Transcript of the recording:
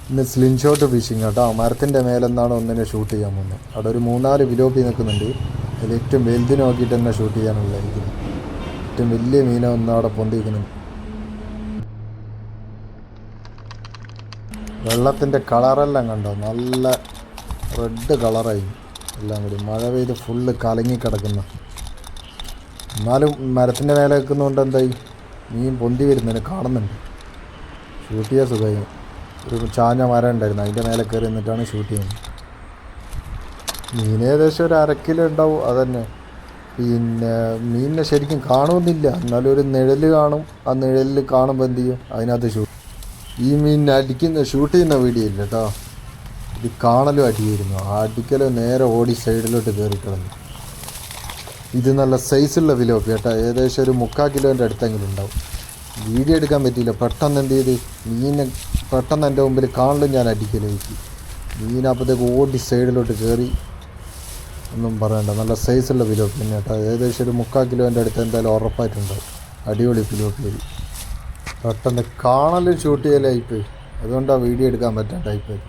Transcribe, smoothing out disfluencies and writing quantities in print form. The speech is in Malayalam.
ഇന്ന് സ്ലിൻ ഷോട്ട് ഫിഷിങ് കേട്ടോ. മരത്തിൻ്റെ മേലെന്നാണ് ഒന്നിനെ ഷൂട്ട് ചെയ്യാൻ പോകുന്നത്. അവിടെ ഒരു 3-4 വിലോപ്പി നിൽക്കുന്നുണ്ട്. അതിൽ ഏറ്റവും വലുത് നോക്കിയിട്ട് തന്നെ ഷൂട്ട് ചെയ്യാനുള്ള ഇതിൽ ഏറ്റവും വലിയ മീനെ ഒന്ന് അവിടെ പൊന്തിക്കുന്നുണ്ട്. വെള്ളത്തിൻ്റെ കളറെല്ലാം കണ്ടോ, നല്ല റെഡ് കളറായി എല്ലാം കൂടി. മഴ പെയ്ത് ഫുള്ള് കലങ്ങി കിടക്കുന്ന. എന്നാലും മരത്തിൻ്റെ മേലെ നിൽക്കുന്നതുകൊണ്ട് എന്തായി, മീൻ പൊന്തി വരുന്നതിന് കാണുന്നുണ്ട്. ഷൂട്ട് ചെയ്യാൻ സുഖമായി. ഒരു ചാഞ്ഞ മരം ഉണ്ടായിരുന്നു, അതിൻ്റെ മേലെ കയറി നിന്നിട്ടാണ് ഷൂട്ട് ചെയ്യുന്നത്. മീൻ ഏകദേശം ഒരു 1/2 കിലോ ഉണ്ടാവും. അതന്നെ. പിന്നെ മീനിനെ ശരിക്കും കാണുമെന്നില്ല, എന്നാലും ഒരു നിഴൽ കാണും. ആ നിഴലിൽ കാണുമ്പോൾ എന്ത് ചെയ്യും, അതിനകത്ത് ഷൂട്ട്. ഈ മീനിനെ ഷൂട്ട് ചെയ്യുന്ന വീഡിയോ ഇല്ല കേട്ടോ. ഇത് കാണലും അടിയായിരുന്നു. ആ അടിക്കലും നേരെ ഓടി സൈഡിലോട്ട് കയറി കിടന്നു. ഇത് നല്ല സൈസുള്ള വിലോപ്പി കേട്ടോ. ഏകദേശം ഒരു 3/4 കിലോൻ്റെ അടുത്തെങ്കിലും ഉണ്ടാവും. വീഡിയോ എടുക്കാൻ പറ്റിയില്ല. പെട്ടെന്ന് എന്ത് ചെയ്ത് മീനെ പെട്ടെന്ന് എൻ്റെ മുമ്പിൽ കാണലും ഞാൻ അടിക്കലേക്ക്. മീൻ അപ്പോഴത്തേക്ക് ഓടി സൈഡിലോട്ട് കയറി. ഒന്നും പറയണ്ട, നല്ല സൈസുള്ള വിലോപ്പി തന്നെ കേട്ടോ. ഏകദേശം ഒരു 3/4 കിലോൻ്റെ അടുത്ത് എന്തായാലും ഉറപ്പായിട്ടുണ്ടാവും. അടിപൊളി വിലോപ്പി. പെട്ടെന്ന് കാണലും ഷൂട്ട് ചെയ്യലായിപ്പോയി. അതുകൊണ്ടാണ് വീഡിയോ എടുക്കാൻ പറ്റാണ്ടായിപ്പോയി.